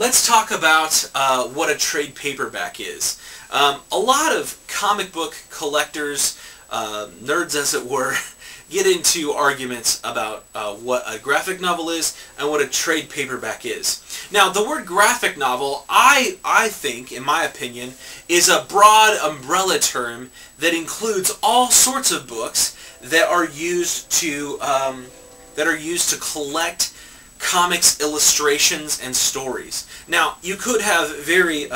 let's talk about what a trade paperback is. A lot of comic book collectors, nerds as it were, get into arguments about what a graphic novel is and what a trade paperback is. Now, the word graphic novel, I think, in my opinion, is a broad umbrella term that includes all sorts of books that are used to collect comics, illustrations, and stories. Now, you could have very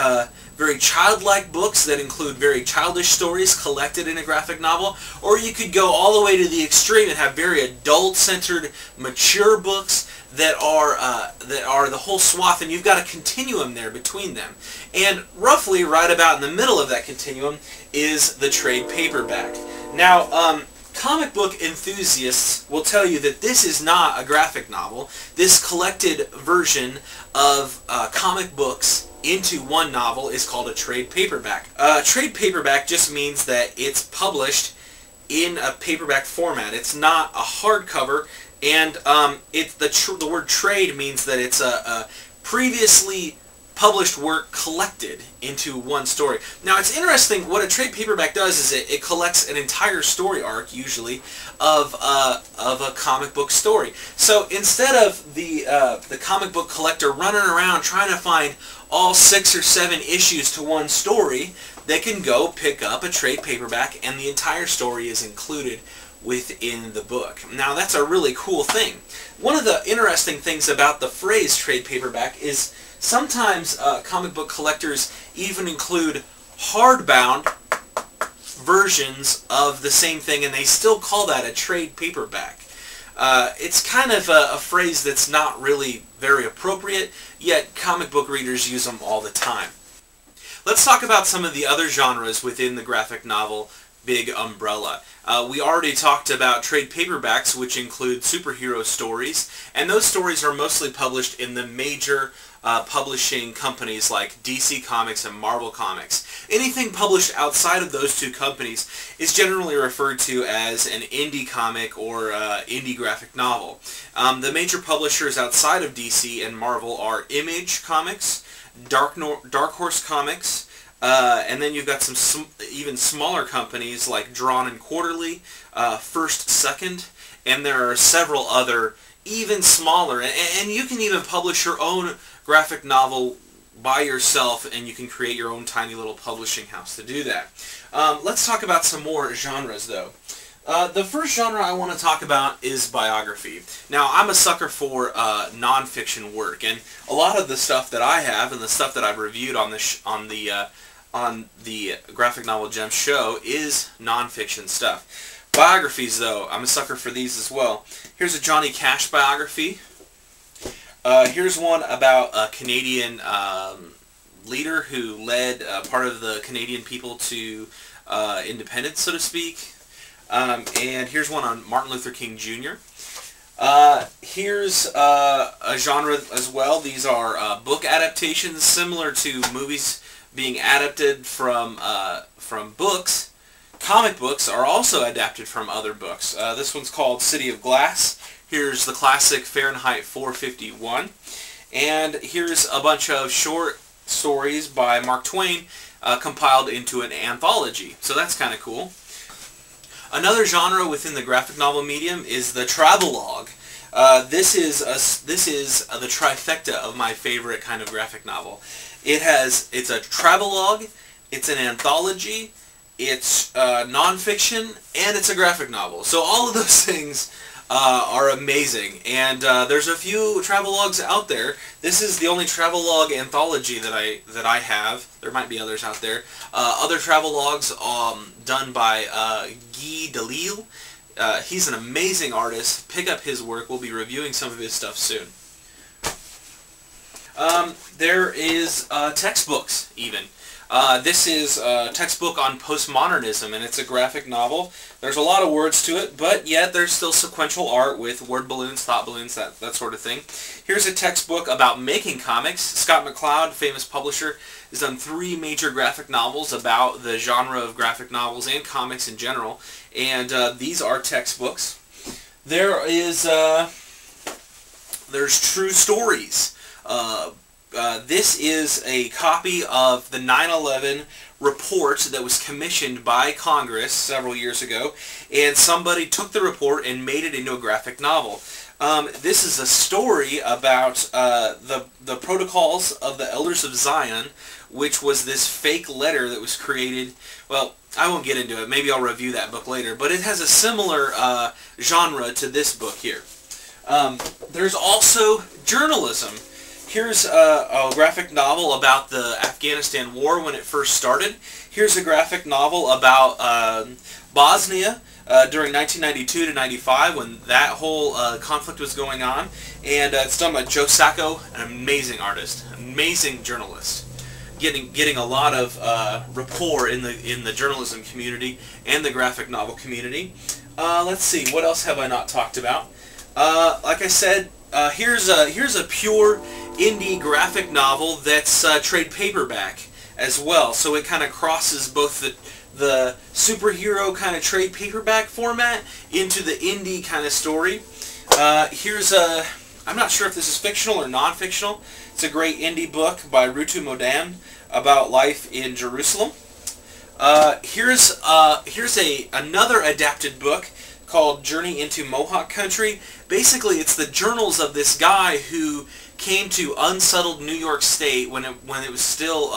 childlike books that include very childish stories collected in a graphic novel, or you could go all the way to the extreme and have very adult-centered, mature books that are the whole swath, and you've got a continuum there between them. And roughly right about in the middle of that continuum is the trade paperback. Now, comic book enthusiasts will tell you that this is not a graphic novel. This collected version of comic books into one novel is called a trade paperback. Trade paperback just means that it's published in a paperback format. It's not a hardcover, and the word trade means that it's a previously published work collected into one story. Now, it's interesting, what a trade paperback does is it collects an entire story arc, usually, of a comic book story. So instead of the comic book collector running around trying to find all 6 or 7 issues to one story, they can go pick up a trade paperback and the entire story is included within the book. Now, that's a really cool thing. One of the interesting things about the phrase trade paperback is sometimes comic book collectors even include hardbound versions of the same thing, and they still call that a trade paperback. It's kind of a phrase that's not really very appropriate, yet comic book readers use them all the time. Let's talk about some of the other genres within the graphic novel big umbrella. We already talked about trade paperbacks, which include superhero stories, and those stories are mostly published in the major publishing companies like DC Comics and Marvel Comics. Anything published outside of those two companies is generally referred to as an indie comic or indie graphic novel. The major publishers outside of DC and Marvel are Image Comics, Dark Horse Comics, and then you've got some even smaller companies like Drawn and Quarterly, First Second, and there are several other even smaller, and you can even publish your own graphic novel by yourself, and you can create your own tiny little publishing house to do that. Let's talk about some more genres, though. The first genre I want to talk about is biography. Now, I'm a sucker for nonfiction work, and a lot of the stuff that I have and the stuff that I've reviewed on the Graphic Novel Gems show is nonfiction stuff. Biographies, though, I'm a sucker for these as well. Here's a Johnny Cash biography. Here's one about a Canadian leader who led part of the Canadian people to independence, so to speak. And here's one on Martin Luther King Jr. Here's a genre as well. These are book adaptations, similar to movies being adapted from books. Comic books are also adapted from other books. This one's called City of Glass. Here's the classic Fahrenheit 451. And here's a bunch of short stories by Mark Twain compiled into an anthology. So that's kind of cool. Another genre within the graphic novel medium is the travelogue. This is the trifecta of my favorite kind of graphic novel. It's a travelogue, it's an anthology, it's nonfiction, and it's a graphic novel. So all of those things are amazing, and there's a few travelogues out there. This is the only travelogue anthology that I have. There might be others out there. Other travelogues done by Guy Delisle. He's an amazing artist. Pick up his work. We'll be reviewing some of his stuff soon. There is textbooks, even. This is a textbook on postmodernism, and it's a graphic novel. There's a lot of words to it, but yet there's still sequential art with word balloons, thought balloons, that sort of thing. Here's a textbook about making comics. Scott McCloud, famous publisher, has done 3 major graphic novels about the genre of graphic novels and comics in general, and these are textbooks. There's True Stories. This is a copy of the 9/11 report that was commissioned by Congress several years ago, and somebody took the report and made it into a graphic novel. This is a story about the Protocols of the Elders of Zion, which was this fake letter that was created. Well, I won't get into it. Maybe I'll review that book later. But it has a similar genre to this book here. There's also journalism. Here's a graphic novel about the Afghanistan war when it first started. Here's a graphic novel about Bosnia during 1992 to 95 when that whole conflict was going on. And it's done by Joe Sacco, an amazing artist, amazing journalist. Getting a lot of rapport in the journalism community and the graphic novel community. Let's see, what else have I not talked about? Like I said, here's a pure indie graphic novel that's trade paperback as well. So it kind of crosses both the superhero kind of trade paperback format into the indie kind of story. Here's a, I'm not sure if this is fictional or non-fictional. It's a great indie book by Rutu Modan about life in Jerusalem. Here's another adapted book called Journey into Mohawk Country. Basically, it's the journals of this guy who came to unsettled New York State when it was still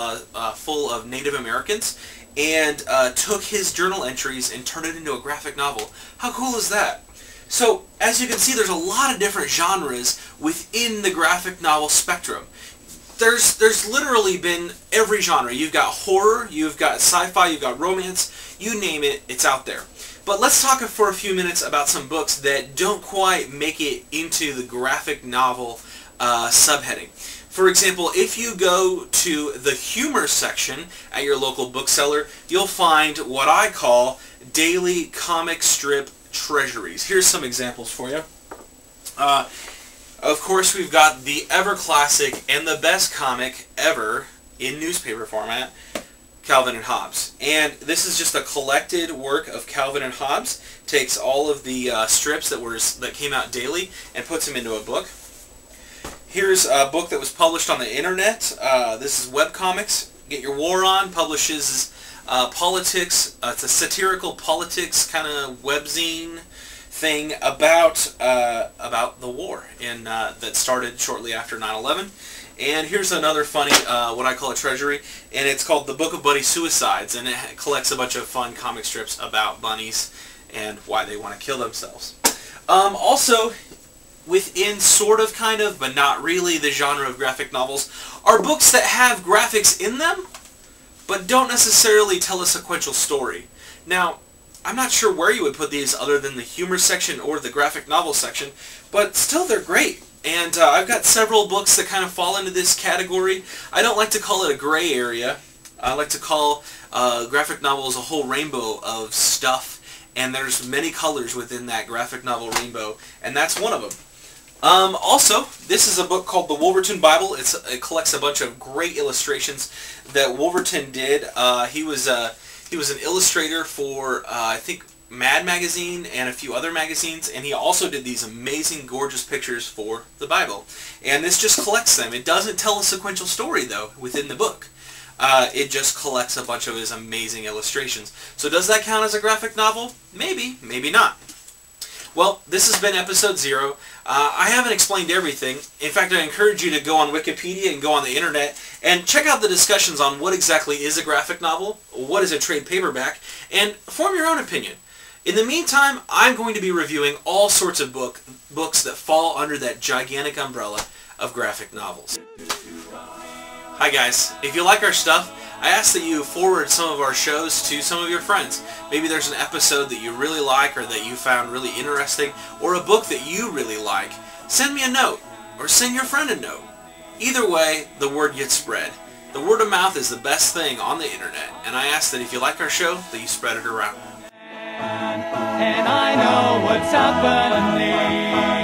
full of Native Americans, and took his journal entries and turned it into a graphic novel. How cool is that? So, as you can see, there's a lot of different genres within the graphic novel spectrum. There's literally been every genre. You've got horror, you've got sci-fi, you've got romance, you name it, it's out there. But let's talk for a few minutes about some books that don't quite make it into the graphic novel subheading. For example, if you go to the humor section at your local bookseller, you'll find what I call daily comic strip treasuries. Here's some examples for you. Of course, we've got the ever classic and the best comic ever in newspaper format, Calvin and Hobbes. And this is just a collected work of Calvin and Hobbes. Takes all of the strips that came out daily and puts them into a book. Here's a book that was published on the internet. This is webcomics. Get Your War On publishes politics. It's a satirical politics kind of webzine thing about the war that started shortly after 9/11. And here's another funny, what I call a treasury, and it's called The Book of Bunny Suicides, and it collects a bunch of fun comic strips about bunnies and why they want to kill themselves. Also, within sort of, kind of, but not really the genre of graphic novels, are books that have graphics in them, but don't necessarily tell a sequential story. Now, I'm not sure where you would put these other than the humor section or the graphic novel section, but still they're great. And I've got several books that kind of fall into this category. I don't like to call it a gray area. I like to call graphic novels a whole rainbow of stuff, and there's many colors within that graphic novel rainbow, and that's one of them. Also, this is a book called The Wolverton Bible. It collects a bunch of great illustrations that Wolverton did. He was an illustrator for, I think, Mad Magazine and a few other magazines, and he also did these amazing, gorgeous pictures for the Bible. And this just collects them. It doesn't tell a sequential story, though, within the book. It just collects a bunch of his amazing illustrations. So does that count as a graphic novel? Maybe, maybe not. Well, this has been episode 0. I haven't explained everything. In fact, I encourage you to go on Wikipedia and go on the internet and check out the discussions on what exactly is a graphic novel, what is a trade paperback, and form your own opinion. In the meantime, I'm going to be reviewing all sorts of books that fall under that gigantic umbrella of graphic novels. Hi guys, if you like our stuff, I ask that you forward some of our shows to some of your friends. Maybe there's an episode that you really like or that you found really interesting, or a book that you really like. Send me a note, or send your friend a note. Either way, the word gets spread. The word of mouth is the best thing on the internet, and I ask that if you like our show, that you spread it around. And I know what's happening.